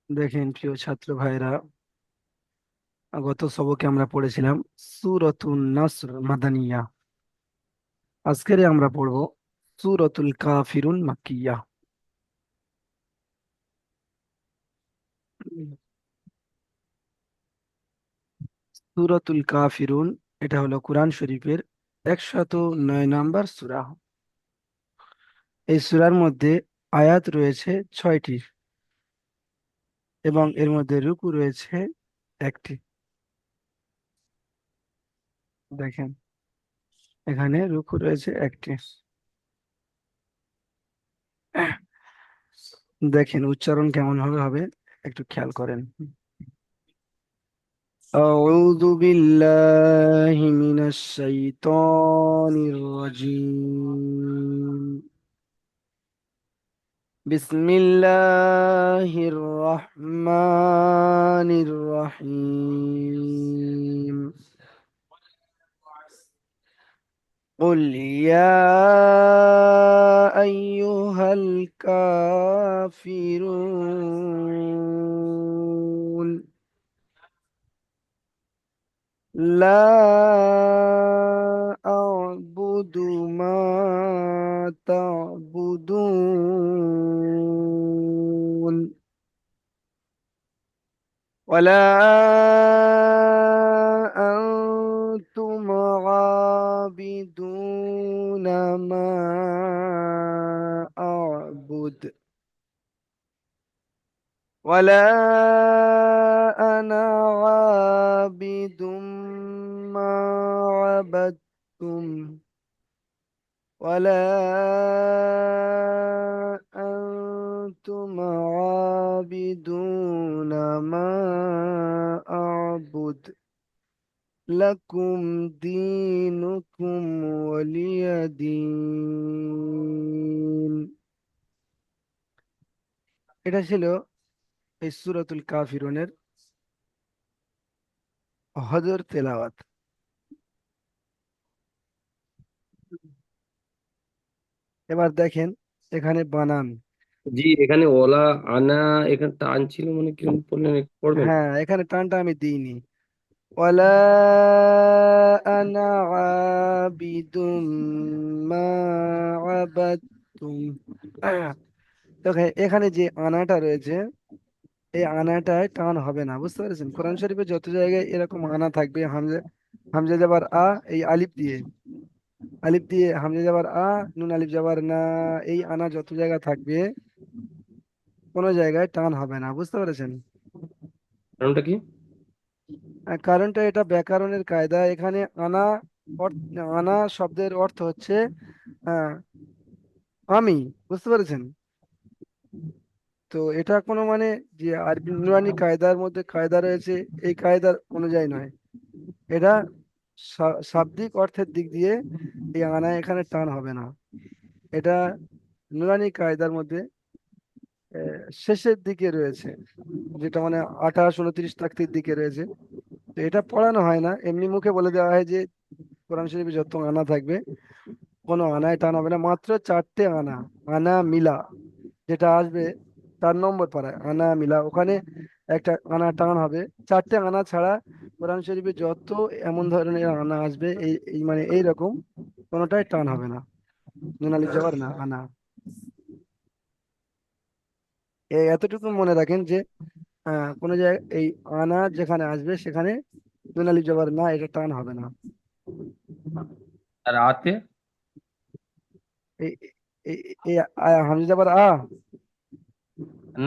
দেখেন প্রিয় ছাত্র ভাইরা, গত সবকে আমরা পড়েছিলাম সূরাতুন নাসর মাদানিয়া। আজকের আমরা পড়ব সূরাতুল কাফিরুন মাক্কিয়া। সূরাতুল কাফিরুন এটা হলো কোরআন শরীফের 109 নম্বর সূরা। এই সূরার মধ্যে আয়াত রয়েছে 6টি এবং এর মধ্যে রুকু রয়েছে একটি। দেখেন, এখানে রুকু রয়েছে একটি। দেখেন উচ্চারণ কেমন ভাবে হবে একটু খেয়াল করেন। أعوذ بالله من الشيطان الرجيم. بسم الله الرحمن الرحيم. قل يا أيها الكافرون لا أعبد ما تعبدون ولا أنتم عابدون ما أعبد ولا أنا عابد ما عبدتم ولا أنتم عابدون ما أعبد لكم دينكم ولي دين. এটা ছিল এই সূরাতুল কাফিরুনের হজর তেলাওয়াত। এবার দেখেন এখানে বানান। জি, এখানে ওলা আনা, এখানে টান ছিল মানে কিরকম পড়লেন একটু পড়বেন? হ্যাঁ, এখানে টানটা আমি দিইনি। ওয়ালা আনা আবিদুম মা আবাদতুম। তো এখানে যে আনাটা রয়েছে, এই আনাটায় টান হবে না, বুঝতে পেরেছেন? কোরআন শরীফে যত জায়গায় এরকম আনা থাকবে, হামজা হামজা যাবার আ, এই আলিফ দিয়ে, আলিফ দিয়ে হামজা যাবার আ, নুন আলিফ যাবার না, এই আনা যত জায়গা থাকবে কোনো জায়গায় টান হবে না, বুঝতে পেরেছেন? কারণটা কি? কারণটা এটা ব্যাকরণের কায়দা। এখানে আনা আনা শব্দের অর্থ হচ্ছে আহ, আমি, বুঝতে পেরেছেন? তো এটা কোনো মানে যে আরবি নুরানি কায়দার মধ্যে কায়দা রয়েছে, এই কায়দার অনুযায়ী নয়। এটা শাব্দিক অর্থের দিক দিয়ে এই আনা এখানে টান হবে না। এটা নুরানি কায়দার মধ্যে শেষের দিকে রয়েছে, যেটা মানে 28, 29 তাকতির দিকে রয়েছে। তো এটা পড়ানো হয় না, এমনি মুখে বলে দেওয়া হয় যে কোরআন শরীফে যত আনা থাকবে কোনো আনায় টান হবে না, মাত্র 4টে আনা। আনা মিলা যেটা আসবে 4 নম্বর পারায়, আনা মিলা, ওখানে একটা আনা টান হবে। 4টে আনা ছাড়া কোরআন শরীফে যত এমন ধরনের আনা আসবে, এই এই মানে এইরকম কোনোটাই টান হবে না। নুন আলিফ জবর না, আনা। এই এতটুকু মনে রাখেন যে কোনো জায়গায় এই আনা যেখানে আসবে সেখানে নুন আলিফ জবর না, এটা টান হবে না। আর আতে? এই এই এই হামজা জবর আ।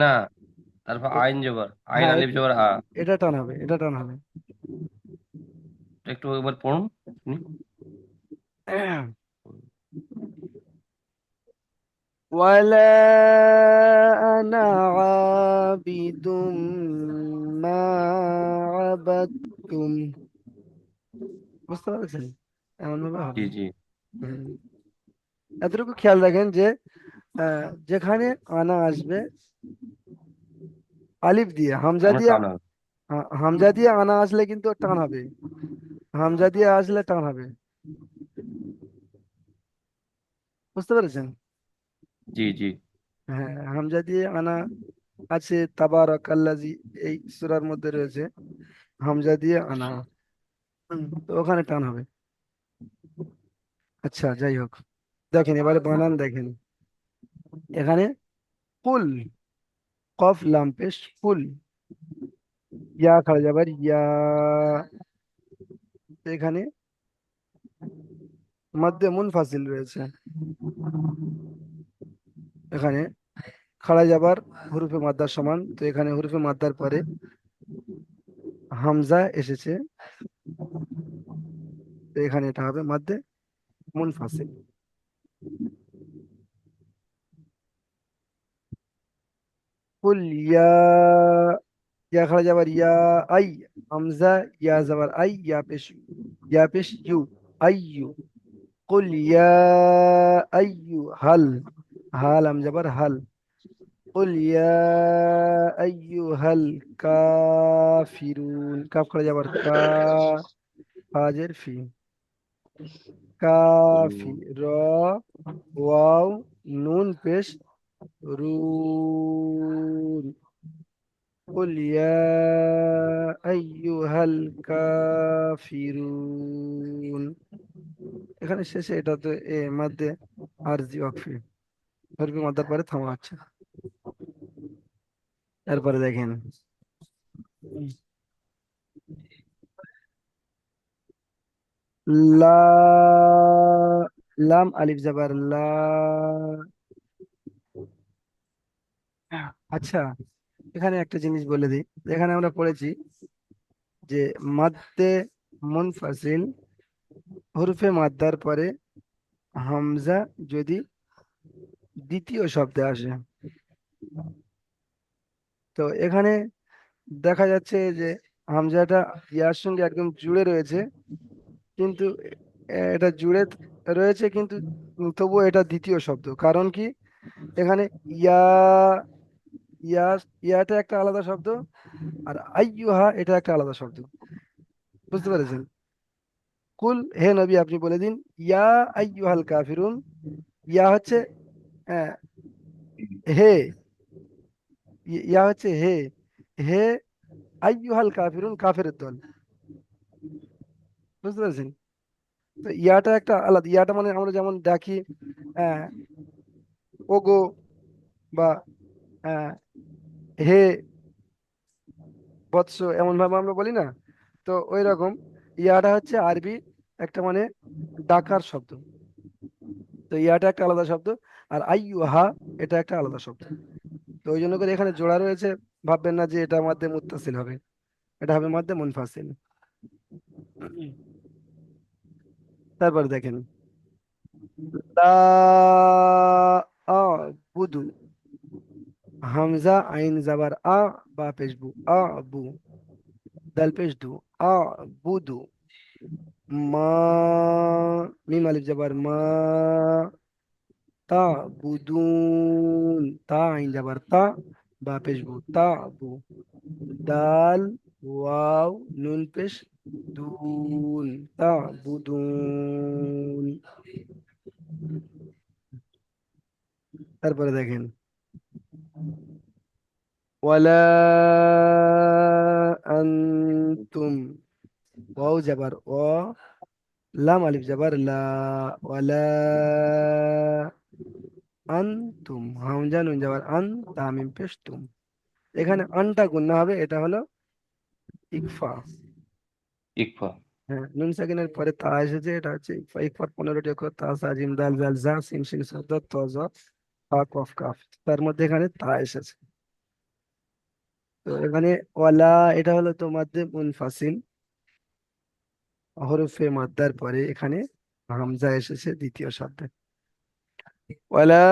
না, তারপর এ- আইন জবর, আইন হ্যাঁ, আলিফ জবর আ। এটা টান হবে, এটা টান হবে। একটু একবার পড়ুন আপনি। ولا أنا عابد ما عبدتم. বুঝতে পারছেন? এমন ভাবে জি হবে। জি। হুম। এতটুকু খেয়াল রাখেন যে যেখানে আনা আসবে আলিফ দিয়ে, হামজা আমরা দিয়ে, টানা। হামজা দিয়ে আনা আসলে কিন্তু টান হবে। হামজা দিয়ে আসলে টান হবে, বুঝতে পেরেছেন? জি জি। হ্যাঁ, হামজা দিয়ে আনা আছে তাবারাকাল্লাজি, এই সূরার মধ্যে রয়েছে, হামজা দিয়ে আনা। তো ওখানে টান হবে। আচ্ছা যাই হোক, দেখেন এবারে বানান দেখেন। এখানে কুল, কফ লাম পেশ কুল, ইয়া খাড়া যাবার ইয়া। এখানে মধ্যে মুনফাসিল রয়েছে। এখানে খাড়া যাবার হুরুফে মাদ্দার সমান, তো এখানে হুরুফে মাদ্দার পরে হামজা এসেছে, তো এখানে এটা হবে মধ্যে মুনফাসিল। কুল ইয়া, ইয়া খাড়া যাবার ইয়া, আই হামজা, ইয়া যাবার আই, ইয়া পেশ ইউ, আই ইউ। কুল ইয়া আইয়ু হাল, হাল আম যাবার হাল। কুল ইয়া আইয়ুহাল কাফিরুন, কাফ খাড়া যাবার কা, ফাজের ফি, কাফি র, ওয়াও নুন পেশ রুন। কুল ইয়া আইয়ুহাল কাফিরুন। এখানে শেষে এটা তো এ মাদ্দে আরজি ওয়াকফি, হরফি মাদ্দার পরে থামা হচ্ছে। এরপরে দেখেন লা, লাম আলিফ জাবার লা। আচ্ছা, এখানে একটা জিনিস বলে দিই। এখানে আমরা পড়েছি যে মাদ্দে মুনফাসিল, হরফে মাদ্দার পরে হামজা যদি দ্বিতীয় শব্দে আসে, তো এখানে দেখা যাচ্ছে যে হামজাটা ইয়ার সঙ্গে একদম জুড়ে রয়েছে, কিন্তু এটা জুড়ে রয়েছে কিন্তু তবুও এটা দ্বিতীয় শব্দ। কারণ কি, এখানে ইয়া, ইয়া, ইয়াটা একটা আলাদা শব্দ, আর আইয়ুহা এটা একটা আলাদা শব্দ। বুঝতে পেরেছেন? কুল হে নবী আপনি বলে দিন, ইয়া আইয়ুহাল কাফিরুন। ইয়া হচ্ছে আহ, হে, ইয়া হচ্ছে হে, হে আইয়ুহাল কাফিরুন কাফেরের দল। বুঝতে পেরেছেন? তো ইয়াটা একটা আলাদা, ইয়াটা মানে আমরা যেমন দেখি আহ, ওগো বা আহ, হে বৎস, এমন ভাবে আমরা বলি না? তো ওই রকম ইয়াটা হচ্ছে আরবি একটা মানে ডাকার শব্দ। তো ইয়াটা একটা আলাদা শব্দ, আর আইয়ুহা এটা একটা আলাদা শব্দ। তো ওই জন্য করে এখানে জোড়া রয়েছে, ভাববেন না যে এটা মাধ্যে মুত্তাসিল হবে, এটা হবে মাধ্যে মুনফাসিল। তারপর দেখেন লা বুধু, হামজা আইন জাবার আ, বা পেশবু আ বু, দাল পেশ দু, আ বুধু। মা, মিম আলিফ জাবার মা, তা বুদুন, তা আইন যাবার তা, বা পেশবু তা বু, দাল ওয়াও নুন পেশ দুন, তা বুদুন। তারপরে দেখেন ওয়ালা আনতুম, ওয়াও যাবার ও, লাম আলিফ যাবার লা, ওয়ালা আনতুম, হামজা নুন যাবার আন, তামিম পেশ তুম। এখানে আনটা গুণনা হবে, এটা হলো ইকফা। ইকফা। হ্যাঁ, নুন সাকিনের পরে তা এসেছে, এটা হচ্ছে ইকফা। ইকফার 15টি অক্ষর, তা সা জিম দাল জাল জা সিন শিন সাদ ত জ হা কফ কাফ, তার মধ্যে এখানে তা এসেছে। তো এখানে ওয়ালা, এটা হলো তোমাদের মুনফাসিল, হরফে মাদ্দার পরে এখানে হামজা এসেছে দ্বিতীয় শব্দে। ওয়ালা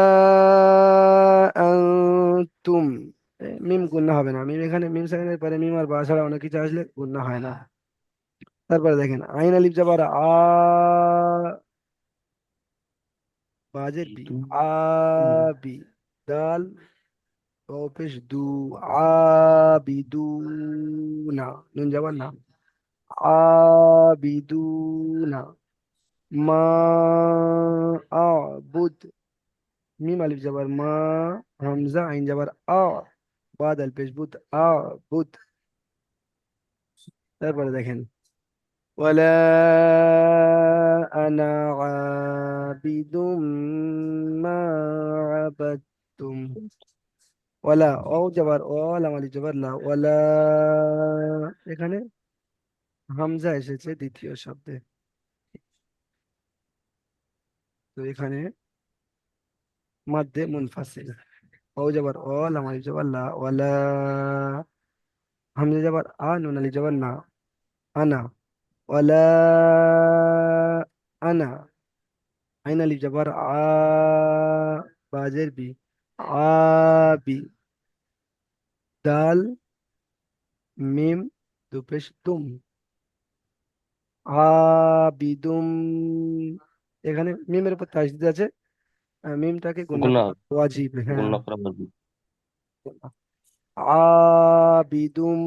আনতুম, মিম গুণনা হবে না। মিম এখানে মিম সাকিনের পরে মিম আর বা ছাড়া অনেক কিছু আসলে গুণনা হয় না। তারপরে দেখেন আইন আলিফ যাবার আ, বাজের বি, ইদু। আবি, দাল ও পেশ দু, আবিদুনা, নুন যাবার না, আবিদুনা। মা আবুদ, মিম আলিফ যাবার মা, হামজা আইন যাবার আ, বাদাল পেশ বুত, আ বুত। তারপরে দেখেন, ওয়ালা আনা আবিদুম মা আবাদতুম। ওয়ালা, ও জবর ও, লাম আলিফ জবর লা, ওয়ালা। এখানে হামজা এসেছে দ্বিতীয় শব্দে, তো এখানে মাদ্দে মুনফাসিল। ও জবর ও, লাম আলিফ জবর লা, ওয়ালা। হামজা জবর আ, নুন আলিফ জবর না, আনা। ওয়ালা আনা, আইন আলিফ জবর আ, বাজের বি, আবি। দাল মিম দুপেশ তুম, আবিদুম। এখানে মিমের উপর তাসদিদ আছে, মিমটাকে গুণনা গুণা, করা ওয়াজিব, হ্যাঁ। গুণা করা হবে। আবিদুম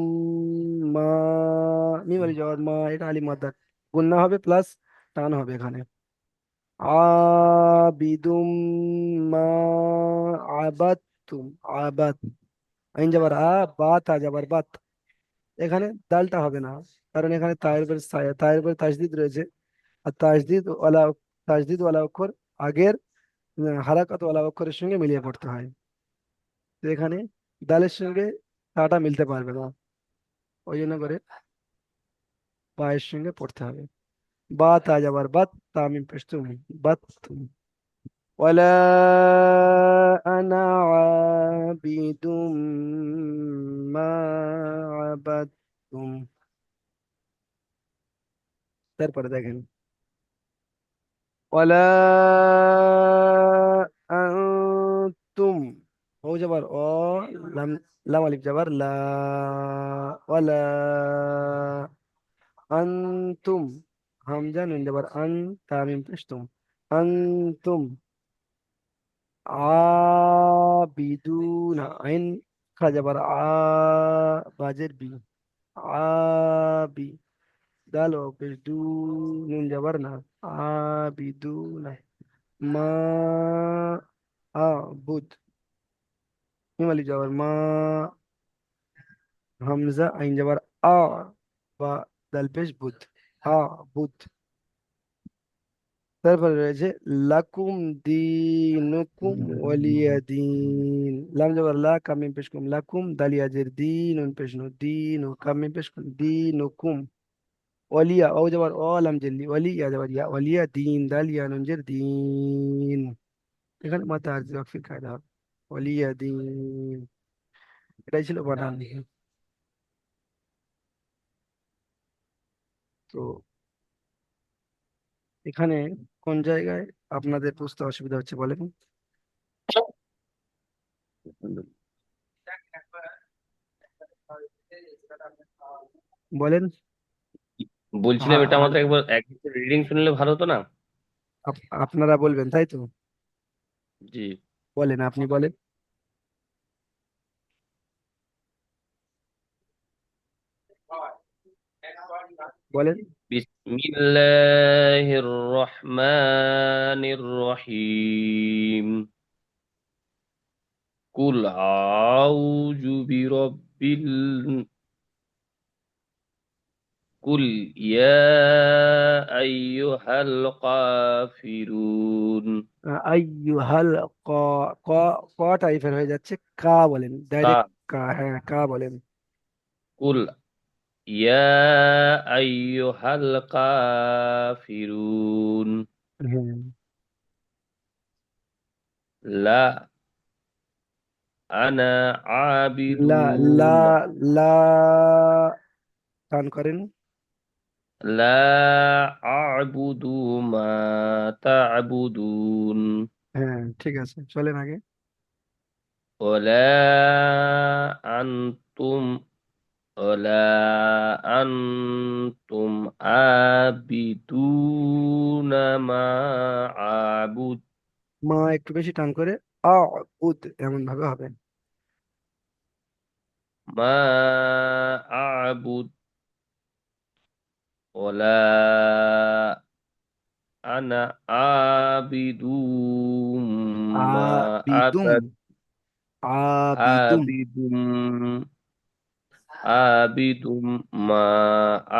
মা, মিম আলি জবাদ মা, এটা আলি মাদ্দা, গুণনা হবে প্লাস টান হবে এখানে। আবিদুম মা আবাদতুম, আবাদ। আইন যাবার আ, বা তা যাবার বাত। এখানে দালটা হবে না, কারণ এখানে তায়ের উপর তাসদিদ রয়েছে। আর তাসদিদ ওয়ালা অক্ষর আগের হারাকাত ওয়ালা অক্ষরের সঙ্গে মিলিয়ে পড়তে হয়। তো এখানে দালের সঙ্গে তাটা মিলতে পারবে না, ওই জন্য করে পায়ের সঙ্গে পড়তে হবে। বা তা যাবার বাত, তামিম পেশতুম, বাত তুমি। ওয়ালা আনা আবিদুম মা আবাদতুম। তারপরে দেখেন, ওয়ালা আনতুম, ও যাবার ও, লাম, লাম আলিফ যাবার লা, ওয়ালা আনতুম। হামজা নুন যাবার আন, তামিম পেশতুম, আনতুম আবিদুনা, আইন খা যাবার আ, বাজের বি, আবি। দাল ও পেশ দু, নুন যাবার না, আবিদুনা মা, আ বুদ। হিমালি যাবার মা, হামজা আইন যাবার আ, বা দাল পেশ বুদ, আ বুদ। তারপরে রয়েছে লাকুম দিনুকুম ওয়ালিয়া দিন। লাম যাবার লা, কামিম পেশ কুম, লাকুম দালিয়াজের দিন, উন পেশ নু, দিন ও কামিম পেশ কুম, দিনুকুম। ওয়ালিয়া, ও যাবার ও, লাম জেল্লি, ওয়ালিয়া যাবার ইয়া, ওয়ালিয়া দিন, দালিয়া নুনজের দিন। এখানে মাথা আর ওয়াকফির কায়দা হবে, ওয়ালিয়া দিন। এটাই ছিল বানান। তো এখানে কোন জায়গায় আপনাদের বুঝতে অসুবিধা হচ্ছে বলেন? বলেন। বলছিলাম হ্যাঁ, এটা আমাদের একবার এক রিডিং শুনলে ভালো হতো না? আপনারা বলবেন তাই তো? জি। বলেন, আপনি বলেন। বলেন। বিসমিল্লাহির রহমানির রহিম। কুল আউযু বিরাব্বিল কুল ইয়া আইয়ুহাল কাফিরুন। আইয়ুহাল, ক, ক, ক টাইপের হয়ে যাচ্ছে, কা বলেন কা, ডাইরেক্ট, কা, হ্যাঁ কা বলেন। কুল ইয়া আইয়ুহাল কাফিরুন। হ্যাঁ, লা আনা লা, লা, আবিদুম। লা, টান করেন। লা আ'বুদু মা তা'বুদুন। হ্যাঁ, ঠিক আছে, চলেন আগে। ওয়ালা আনতুম ওয়ালা আনতুম আবিদুনা মা আবুদ। মা একটু বেশি টান করে, আ উদ, এমন ভাবে হবে। মা আবুদ। ওয়ালা আনা আবিদুম মা আবিদুম, আবাদ। আবিদুম। আবিদুম আবিদুম মা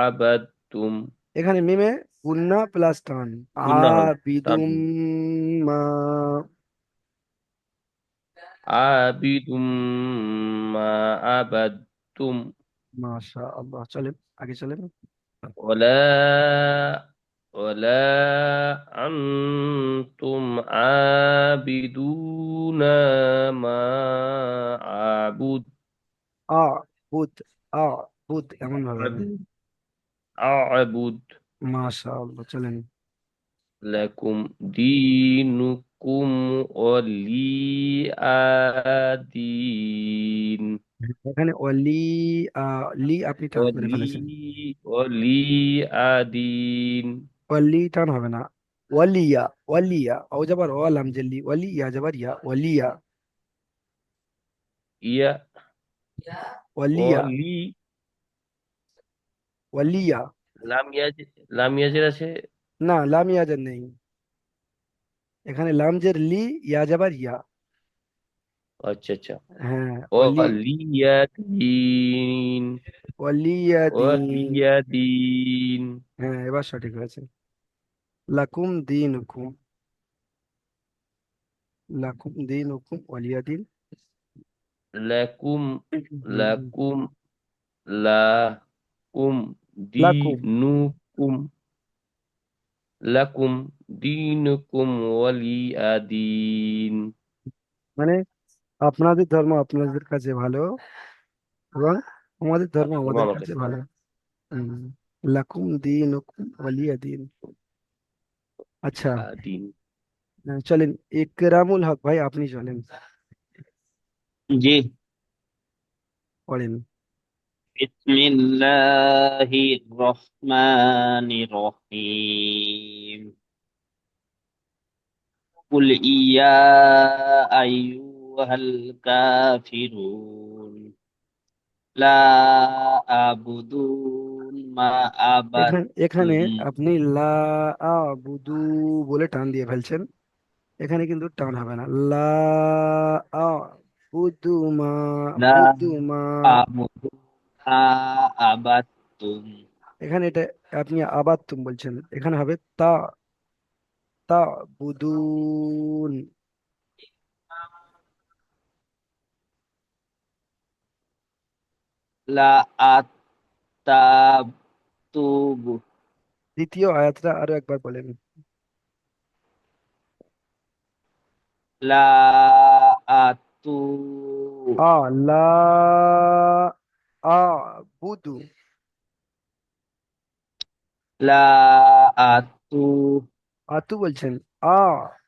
আবাদতুম। এখানে মিমে গুন্না প্লাস টান। গুণা হবে, টান আবিদুম হবে। মা। আবিদুম মা আবাদতুম। মাশা আল্লাহ, চলেন আগে চলেন। ওয়ালা ওয়ালা আনতুম আবিদুনা মা আবুদ। আ বুদ, আ বুদ এমন ভাবে হবে। আবুদ আবুদ। মাশা আল্লাহ, চলেন। লাকুম দীনুকুম ওয়ালিয়াদিন। এখানে অলি, লি আপনি টান করে ওয়ালি ফেলেছেন। ওয়ালিয়াদিন। অলি টান হবে না। ওয়ালিয়া, ওয়ালিয়া ও যাবার ও লাম জেল্লি, ওয়ালিয়া যাবার ইয়া, ওয়ালিয়া। ইয়া ওয়ালিয়া, ওয়ালি। ওয়ালিয়া। লাম ইয়াজ, লাম ইয়াজের আছে। না, লাম ইয়াজের নেই। এখানে লাম জের লি, ইয়া যাবার ইয়া। আচ্ছা আচ্ছা। হ্যাঁ, অলি। ওয়ালিয়াদিন ওয়ালিয়াদিন। ওয়ালিয়াদিন। হ্যাঁ, এবার সঠিক হয়েছে। লাকুম দিনুকুম, লাকুম দিনুকুম ওয়ালিয়াদিন। লাকুম হুম, লাকুম লাকুম লাকুম দিনুকুম। লাকুম দিনুকুম ওয়ালিয়াদিন। মানে আপনাদের ধর্ম আপনাদের কাছে ভালো, এবং আমাদের ধর্ম আমার ধর্ম আমাদের আমার কাছে কাছে ভালো। ভালো। হুম, লাকুম দিনুকুম ওয়ালিয়াদিন। আচ্ছা, আদিন। চলেন। ইকরামুল হক ভাই, আপনি চলেন, জি। পড়েন। বিসমিল্লাহির রহমানির রহিম। কুল ইয়া আইয়ুহাল কাফিরুন লা আবুদু মা এখানে এখানে আবাদতুম। আপনি লা আবুদু বলে টান দিয়ে ফেলছেন। এখানে কিন্তু টান হবে না। লা আবুদু মা, লা বুদু মা। আবুদু মা আবাদতুম। এখানে এটা আপনি আবার তুম বলছেন, এখানে হবে তা, তা বুদুন। লা আতাবতুবু। দ্বিতীয় আয়াতটা আরো একবার বলেন। লা আতু লা বুদু। লা আতু আতু বলছেন।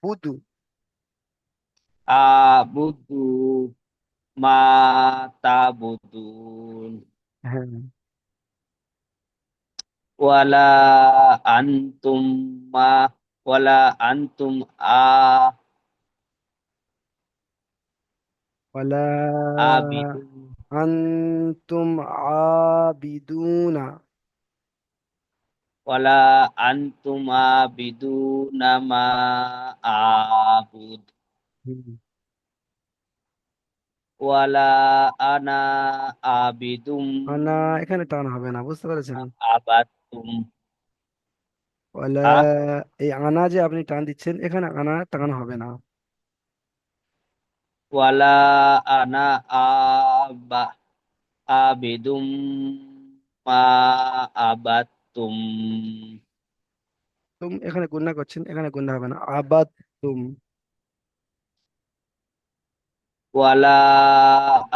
বুদু। আবুদু মা তাবুদুন হ্যাঁ, ওয়ালা আনতুম মা ওয়ালা আনতুম ওয়ালা আবিদুন আনতুম আবিদুনা। ওয়ালা আনতুম আবিদুনা মা আবুদ হুম। ওয়ালা আনা আবিদুম আনা, এখানে টান হবে না, বুঝতে পেরেছেন? আবাদতুম। ওয়ালা, আহ এই আনা যে আপনি টান দিচ্ছেন, এখানে আনা টান হবে না। ওয়ালা আনা আবা আবিদুম মা আবাদতুম তুম এখানে গুণা করছেন, এখানে গুণা হবে না। আবাদ তুম। ওয়ালা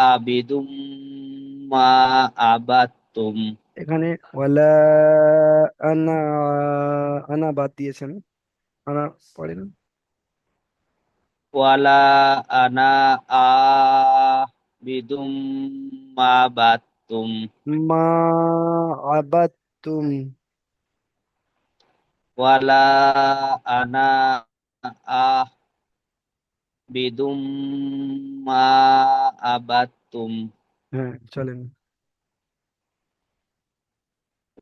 আবিদুম মা আবাদতুম এখানে ওয়ালা আনা, আনা বাদ দিয়েছেন। আনা পড়েন। ওয়ালা আনা আবিদুম মা আবাদতুম মা আবাদ তুম। ওয়ালা আনা আবিদুম মা আবাদতুম হ্যাঁ, চলেন।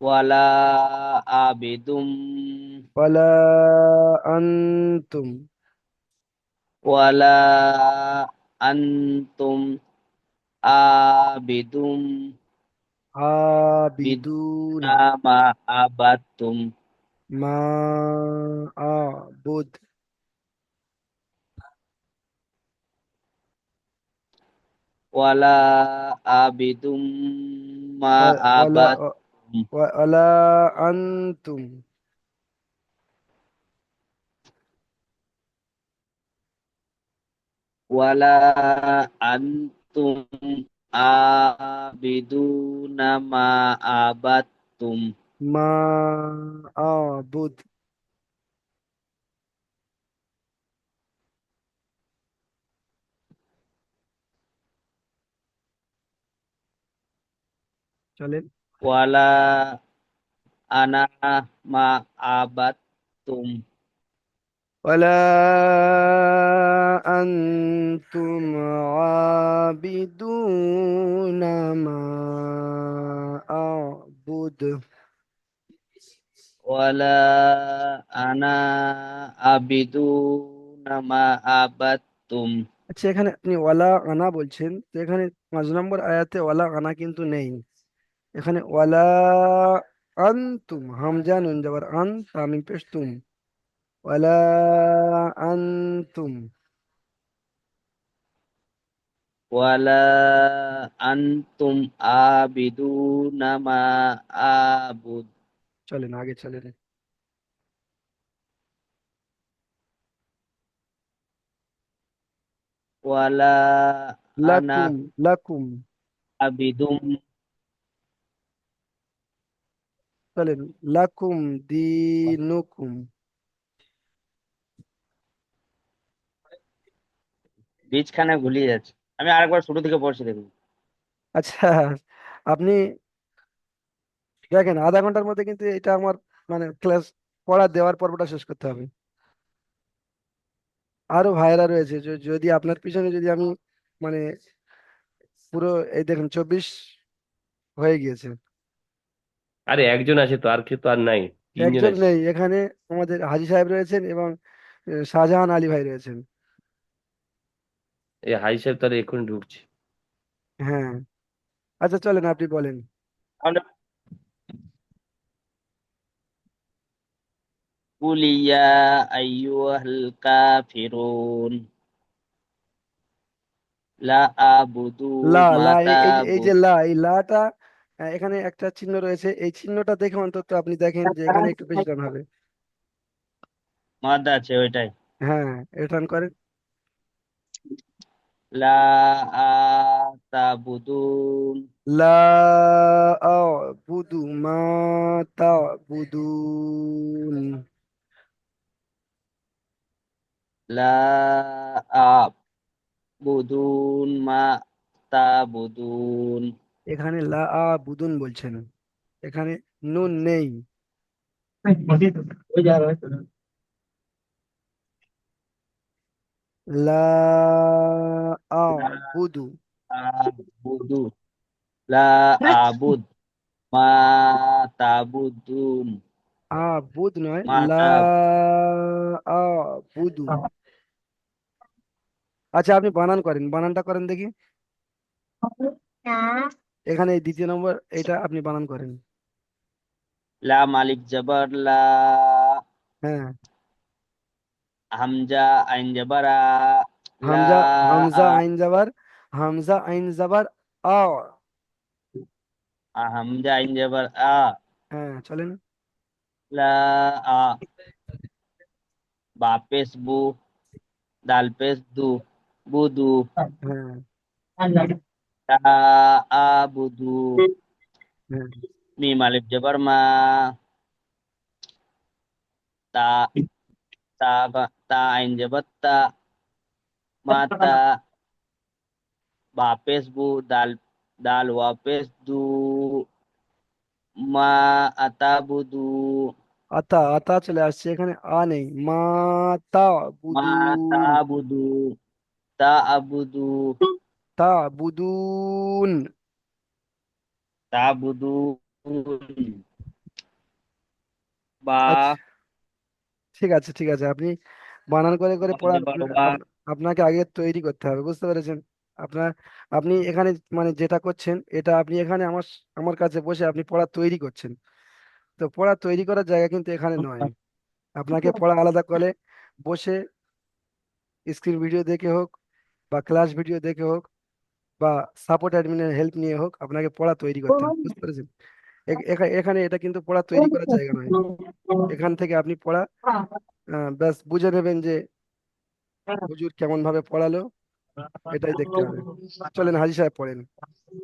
ওয়ালা আবিদুম ওয়ালা আনতুম। ওয়ালা আনতুম আবিদুম আবিদুনা, বিদুনা মা আবাদতুম মা আবুদ, ওয়ালা আবিদুম মা ওয়ালা আবাদতুম ওয়ালা আনতুম, ওয়ালা আনতুম আবিদুনা মা আবাদতুম মা আবুদ। চলেন। ওয়ালা আনা মা আবাদতুম ওয়ালা আনতুম আবিদুনা মা আবুদ। ওয়ালা আনা আবিদুনা মা আবাদতুম আচ্ছা, এখানে আপনি ওয়ালা আনা বলছেন, তো এখানে 5 নম্বর আয়াতে ওয়ালা আনা কিন্তু নেই। এখানে ওয়ালা আনতুম, হামজা নুন জবর আন, তামিম পেশ তুম, ওয়ালা আনতুম। ওয়ালা আনতুম আবিদুনা মা আবুদ চলেন আগে চলেন। ওয়ালা আনা লাকুম, লাকুম, আবিদুম চলেন। লাকুম দিনুকুম। বীজখানে গুলিয়ে যাচ্ছে। আমি আরেকবার শুরু থেকে পড়ছি দেখুন। আচ্ছা, আপনি দেখেন, আধা ঘন্টার মধ্যে কিন্তু এটা আমার মানে ক্লাস পড়া দেওয়ার পর্বটা শেষ করতে হবে। আরো ভাইরা রয়েছে, যদি আপনার পিছনে যদি আমি মানে পুরো, এই দেখেন 24 হয়ে গিয়েছে। আরে একজন আছে তো, আর কেউ তো আর নাই, 3 জন একজন আছে। নেই এখানে, আমাদের হাজি সাহেব রয়েছেন এবং শাহজাহান আলী ভাই রয়েছেন। এই হাই সাহেব তাহলে এক্ষুনি ঢুকছে। হ্যাঁ, আচ্ছা চলেন আপনি বলেন। আমরা কুলিয়া আইয়ুহাল কাফিরুন লা আবুদু লা মা লা, এই যে তাবুদ লা, এই লাটা, এখানে একটা চিহ্ন রয়েছে, এই চিহ্নটা দেখে অন্তত আপনি দেখেন যে এখানে একটু বেশি টান হবে। মাদ্দা আছে ওইটাই। হ্যাঁ, এটা টান করেন। লা তাবুদুন লা আ'বুদু মা তা'বুদুন। লা আবুদুন মা তাবুদুন এখানে লা আ'বুদুন বলছেন, এখানে নুন নেই। লা আ'বুদু, আবুদু লা আবুদ মা তাবুদুন আ'বুদ নয়, মা লা তাব আ'বুদু। আচ্ছা, আপনি বানান করেন, বানানটা করেন দেখি। এখানে এই 2য় নম্বর, এটা আপনি বানান করেন। লা মালিক জবর লা হ্যাঁ, হামজা আইন জবর আ লা হামজা, আ হামজা আইন জাবার, হামজা আইন জাবার আ। হামজা আইন জবর আ হ্যাঁ, চলেন। লা আ বা পেশ বু দাল পেশ দু বুদু হ্যাঁ, লা আবুদু হ্যাঁ, মিম আলিফ জবর মা তা তা আইন জবর তা মাতা বা পেশ বু দাল দাল ওয়া পেশ দু মা আতাবুদু আতা, আতা চলে আসছে, এখানে আ নেই। মা তা মা বুদুন, তাবুদু তা আবুদু তা বুদুন। তাবুদুন বা আচ্ছা, ঠিক আছে ঠিক আছে, আপনি বানান করে করে ওয়া পড়ান। জবর ওয়া আপনাকে আগে তৈরি করতে হবে, বুঝতে পেরেছেন? আপনার আপনি এখানে মানে যেটা করছেন এটা আপনি এখানে আমার কাছে বসে আপনি পড়া তৈরি করছেন। তো পড়া তৈরি করার জায়গা কিন্তু এখানে নয়। আপনাকে পড়া আলাদা করে বসে স্ক্রিন ভিডিও দেখে হোক বা ক্লাস ভিডিও দেখে হোক বা সাপোর্ট অ্যাডমিনের হেল্প নিয়ে হোক আপনাকে পড়া তৈরি করতে হবে, বুঝতে পেরেছেন? এখানে এটা কিন্তু পড়া তৈরি করার জায়গা নয়। এখান থেকে আপনি পড়া ব্যাস বুঝে নেবেন যে হুজুর কেমন ভাবে পড়ালো, এটাই দেখতে হবে। চলেন হাজি সাহেব পড়েন।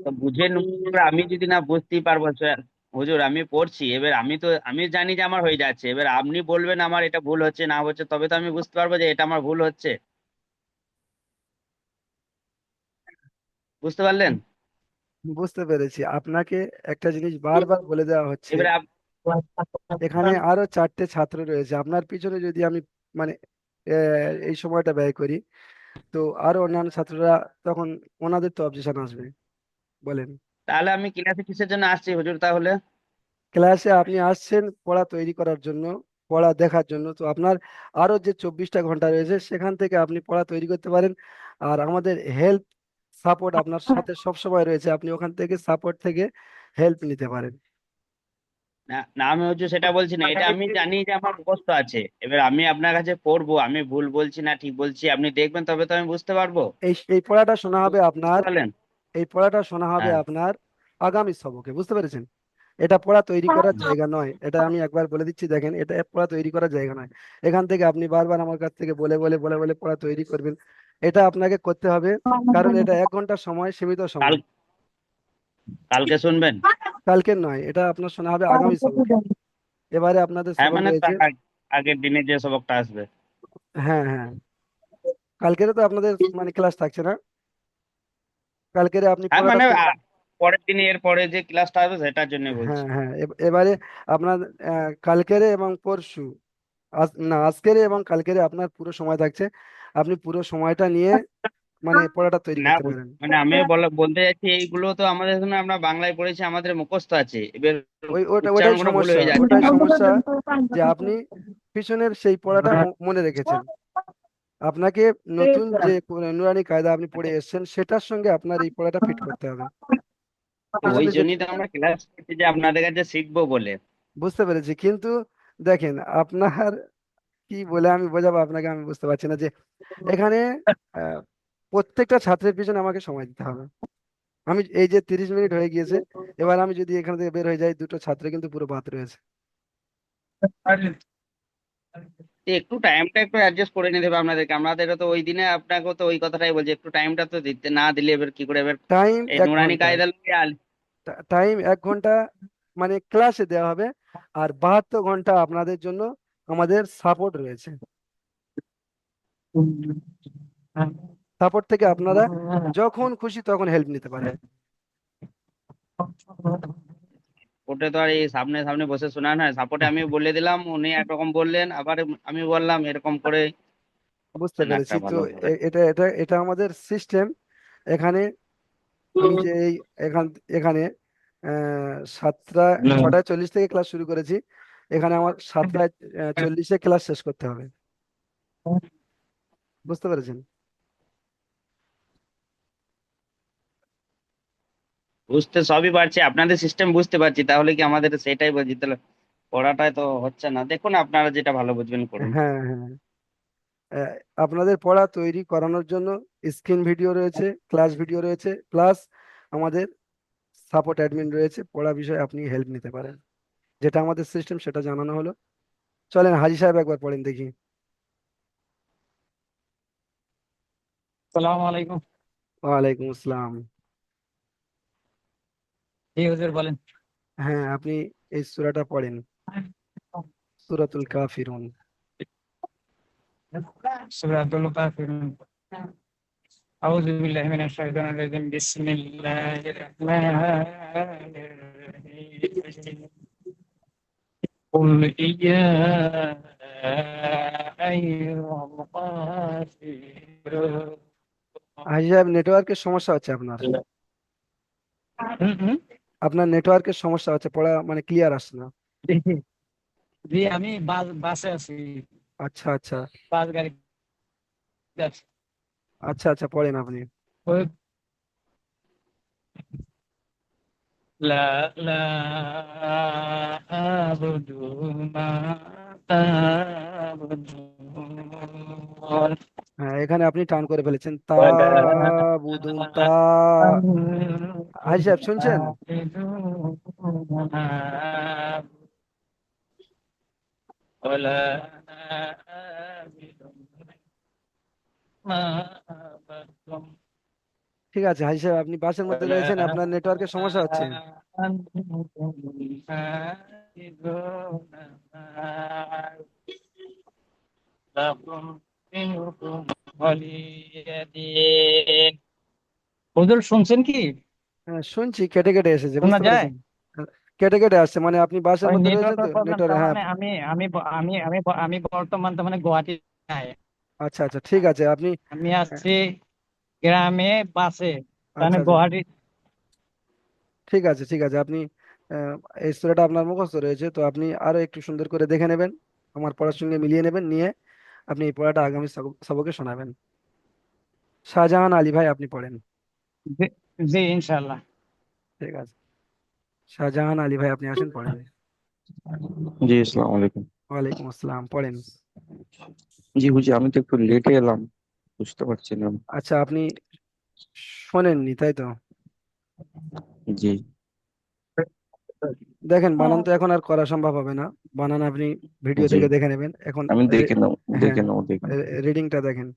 তো বুঝে এবার আমি যদি না বুঝতেই পারবো স্যার, হুজুর আমি পড়ছি, এবার আমি জানি যে আমার হয়ে যাচ্ছে, এবার আপনি বলবেন আমার এটা ভুল হচ্ছে না হচ্ছে, তবে তো আমি বুঝতে পারবো যে এটা আমার ভুল হচ্ছে। বুঝতে পারলেন? বুঝতে পেরেছি আপনাকে। একটা জিনিস বারবার বলে দেওয়া হচ্ছে, এবারে এখানে আরো 4টে ছাত্র রয়েছে আপনার পিছনে। যদি আমি মানে এই সময়টা ব্যয় করি তো আরো অন্যান্য ছাত্ররা তখন ওনাদের তো অবজেকশন আসবে। বলেন। তাহলে আমি ক্লাসে কিসের জন্য আসছি হুজুর তাহলে? ক্লাসে আপনি আসছেন পড়া তৈরি করার জন্য, পড়া দেখার জন্য। তো আপনার আরো যে 24টা ঘন্টা রয়েছে সেখান থেকে আপনি পড়া তৈরি করতে পারেন। আর আমাদের হেল্প সাপোর্ট আপনার সাথে সব সময় রয়েছে, আপনি ওখান থেকে সাপোর্ট থেকে হেল্প নিতে পারেন। না না, আমি হচ্ছে সেটা বলছি না, এটা আমি জানি যে আমার মুখস্থ আছে, এবার আমি আপনার কাছে পড়বো, আমি ভুল বলছি না ঠিক বলছি আপনি দেখবেন, তবে তো আমি বুঝতে পারবো। এই এই পড়াটা শোনা হবে বুঝতে আপনার, পারলেন? এই পড়াটা শোনা হবে হ্যাঁ। আপনার আগামী সবকে, বুঝতে পেরেছেন? এটা পড়া তৈরি করার জায়গা নয়, এটা আমি একবার বলে দিচ্ছি, দেখেন এটা পড়া তৈরি করার জায়গা নয়। এখান থেকে আপনি বারবার আমার কাছ থেকে বলে বলে বলে বলে পড়া তৈরি করবেন, এটা আপনাকে করতে হবে। কারণ এটা 1 ঘন্টা সময়, সীমিত কাল সময়। কালকে শুনবেন? কালকের নয়, এটা আপনার শোনা হবে আগামী সবকে। এবারে আপনাদের হ্যাঁ সবক মানে রয়েছে। তার আগের দিনে যে সবকটা আসবে। হ্যাঁ হ্যাঁ, কালকেরে তো আপনাদের মানে ক্লাস থাকছে না, কালকেরে আপনি হ্যাঁ পড়াটা মানে তো- পরের দিনে এর পরে যে ক্লাসটা আসবে সেটার জন্য হ্যাঁ বলছি। হ্যাঁ, এবারে আপনার কালকেরে এবং পরশু, আজ না আজকেরে এবং কালকেরে আপনার পুরো সময় থাকছে। আপনি পুরো সময়টা নিয়ে মানে পড়াটা তৈরি না করতে পারেন। মানে আমি বলতে যাচ্ছি এইগুলো তো আমাদের এখানে আমরা বাংলায় পড়েছি, আমাদের মুখস্থ আছে, এবার ওটাই উচ্চারণগুলো ভুল সমস্যা, হয়ে যাচ্ছে। ওটাই সমস্যা যে আপনি পিছনের সেই পড়াটা মনে রেখেছেন। আপনাকে নতুন যে নুরানি কায়দা আপনি পড়ে এসেছেন সেটার সঙ্গে আপনার এই পড়াটা ফিট করতে হবে। তো ওই পিছনে যে জন্যই তো আমরা ক্লাস করছি যে আপনাদের কাছে শিখবো বলে। বুঝতে পেরেছি, কিন্তু দেখেন আপনার কি বলে আমি বোঝাবো আপনাকে, আমি বুঝতে পারছি না যে এখানে আহ, প্রত্যেকটা ছাত্রের পিছনে আমাকে সময় দিতে হবে। আমি এই যে 30 মিনিট হয়ে গিয়েছে, এবার আমি যদি এখান থেকে বের হয়ে যাই দুটো ছাত্র কিন্তু পুরো বাদ রয়েছে। তো একটু টাইমটা একটু অ্যাডজাস্ট করে নিতে হবে আপনাদেরকে, আমাদেরও তো ওই দিনে আপনাকেও তো ওই কথাটাই বলছি, একটু টাইমটা তো দিতে না দিলে এবার কি করে এবার টাইম এই এক নুরানি ঘন্টা কায়দা লইয়া টাইম 1 ঘন্টা মানে ক্লাসে দেওয়া হবে। আর 72 ঘন্টা আপনাদের জন্য আমাদের সাপোর্ট রয়েছে। সাপোর্ট থেকে আপনারা যখন খুশি তখন হেল্প নিতে পারেন। ওটা তো আর এই সামনে সামনে বসে শোনা না, সাপোর্টে আমি বলে দিলাম উনি একরকম বললেন, আবার আমি বললাম, এরকম করে বুঝতে না পেরেছি একটা তো। ভালো হবে। এটা এটা এটা আমাদের সিস্টেম। এখানে আমি যে এই এখান এখানে 6:40 থেকে ক্লাস শুরু করেছি, এখানে আমার 7:40-এ ক্লাস শেষ করতে হবে, বুঝতে পেরেছেন? বুঝতে সবই পারছি, আপনাদের সিস্টেম বুঝতে পারছি, তাহলে কি আমাদের সেটাই বলছি তাহলে পড়াটাই তো হচ্ছে না, দেখুন আপনারা যেটা ভালো বুঝবেন করুন। হ্যাঁ হ্যাঁ, আহ, আপনাদের পড়া তৈরি করানোর জন্য স্ক্রিন ভিডিও রয়েছে, ক্লাস ভিডিও রয়েছে, প্লাস আমাদের সাপোর্ট অ্যাডমিন রয়েছে, পড়া বিষয়ে আপনি হেল্প নিতে পারেন। যেটা আমাদের সিস্টেম সেটা জানানো হলো। চলেন হাজি সাহেব একবার পড়েন দেখি। সালাম আলাইকুম। ওয়ালাইকুম আসসালাম। জি হুজুর বলেন। হ্যাঁ, আপনি এই সূরাটা পড়েন, সূরাতুল কাফিরুন। সূরাতুল কাফিরুন। আউযু বিল্লাহি মিনাশ শাইতানির রাজিম। বিসমিল্লাহির রাহমানির রাহিম। কুল ইয়া আইয়ুহাল কাফিরুন। হাজি সাহেব নেটওয়ার্কের সমস্যা হচ্ছে আপনার, হুম হুম। আপনার নেটওয়ার্কের সমস্যা হচ্ছে, পড়া মানে ক্লিয়ার আসছে না। জি জি, আমি বাসে আছি, আচ্ছা আচ্ছা। বাস গাড়ি যাচ্ছি। আচ্ছা আচ্ছা, পড়েন আপনি। ওই লা লা আবুদু মা তা'বুদুন হ্যাঁ, এখানে আপনি টান করে ফেলেছেন, তা ওয়ালা বুদুন তা। হাজি সাহেব আনতুম শুনছেন? আবিদুনা মা ওয়ালা আবিদু মা আবাদতুম ঠিক আছে হাজি সাহেব, আপনি বাসের মধ্যে ولا রয়েছেন, আপনার নেটওয়ার্কের সমস্যা হচ্ছে। أنتم عابدون ما لكم دينكم ولي دين হুজুর শুনছেন কি? হ্যাঁ শুনছি, কেটে কেটে এসেছে, শোনা বুঝতে যায়? পেরেছেন? হ্যাঁ, কেটে কেটে আসছে, মানে আপনি বাসের ওই মধ্যে রয়েছেন তো নেটওয়ার্কের প্রবলেম, নেটওয়ার্ক, তার হ্যাঁ। মানে আমি বর্তমান তার মানে গুয়াহাটি নাই। আচ্ছা আচ্ছা, ঠিক আছে আপনি। আমি আসছি গ্রামে বাসে, তার আচ্ছা মানে আচ্ছা, গুয়াহাটি। ঠিক আছে ঠিক আছে, আপনি এই সূরাটা আপনার মুখস্থ রয়েছে, তো আপনি আরো একটু সুন্দর করে দেখে নেবেন, আমার পড়ার সঙ্গে মিলিয়ে নেবেন, নিয়ে আপনি এই পড়াটা আগামী সবকে শোনাবেন। শাহজাহান আলী ভাই, আপনি পড়েন। জি, জি ইনশাল্লাহ। ঠিক আছে, শাহজাহান আলী ভাই আপনি আসেন, পড়েন। জি আসসালামু আলাইকুম। ওয়ালাইকুম আসসালাম, পড়েন। জি হুজি, আমি তো একটু লেটে এলাম, বুঝতে পারছিলাম। আচ্ছা, আপনি শোনেননি তাই তো? জি, দেখেন, বানান তো এখন আর করা সম্ভব হবে না, বানান আপনি ভিডিও জি, থেকে দেখে নেবেন এখন। আমি রে- দেখে নেব, হ্যাঁ, দেখে নেব। রিডিংটা দেখেন।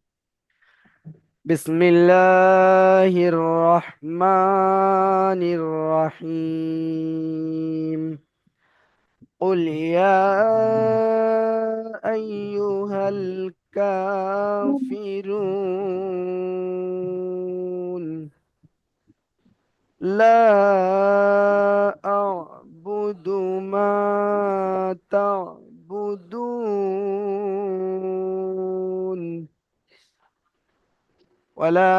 বিসমিল্লাহির রহমানির রহিম। قل يا أيها الكافرون لا أعبد ما تعبدون ولا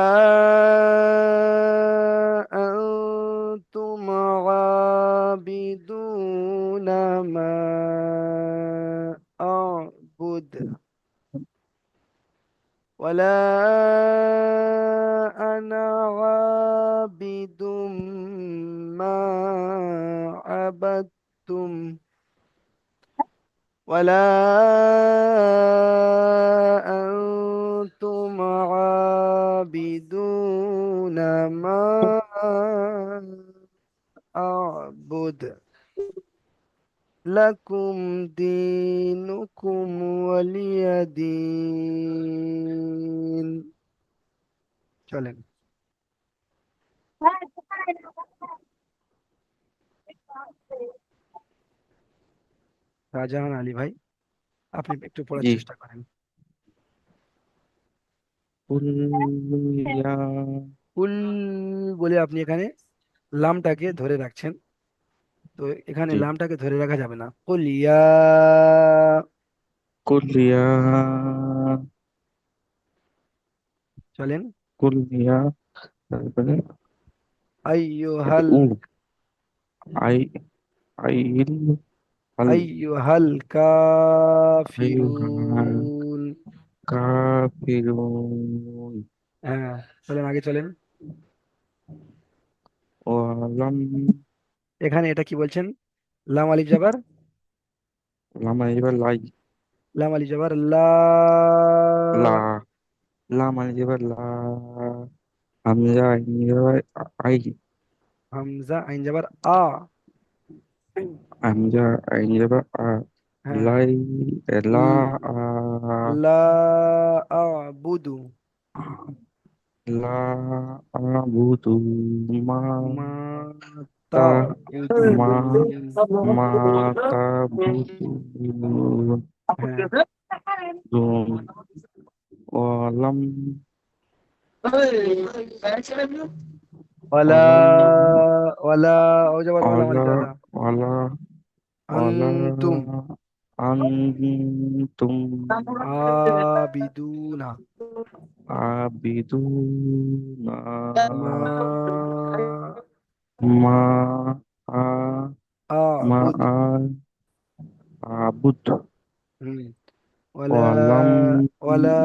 أنتم عابدون ما أعبد ولا أنا عابد ما عبدتم ولا أنتم عابدون ما أعبد لكم دينكم ولي دين। চলেন। শাহজাহান আলী ভাই, আপনি একটু পড়ার জি, চেষ্টা করেন। কুল ইয়া কুল বলে আপনি এখানে লামটাকে ধরে রাখছেন, তো এখানে জি, লামটাকে ধরে রাখা যাবে না। কুল ইয়া, কুল ইয়া চলেন। কুল ইয়া তারপরে এটা আইয়ুহাল, আই আইল আল আইয়ুহাল আইয়ুহাল কাফিরুন। কাফিরুন হ্যাঁ, চলেন আগে চলেন। ওয়ালাম এখানে এটা কি বলছেন? লাম আলিফ জাবার, লামা এবার লাই লাম আলিফ জাবার লা, লা লামা এবার লা হামজা এবার আই হামজা আইন জাবার আ। হামজা এবার আ হ্যাঁ, লাই লা আ লা আবুদু লা আবুদু মা মা তা তাবুদুন। মা মা তাবুদু হ্যাঁ, ওয়ালাম ওয়ালা, ওয়ালাম ওয়ালা ও যাবার ওয়ালা ওয়ালা মালিক দাদা। ওয়ালা ওয়ালা আনতুম আনতুম আবিদুনা আবিদুনা মা মা আ মা আবুদ। আ আবুদ হুম, ওয়ালা, ওয়ালাম ওয়ালা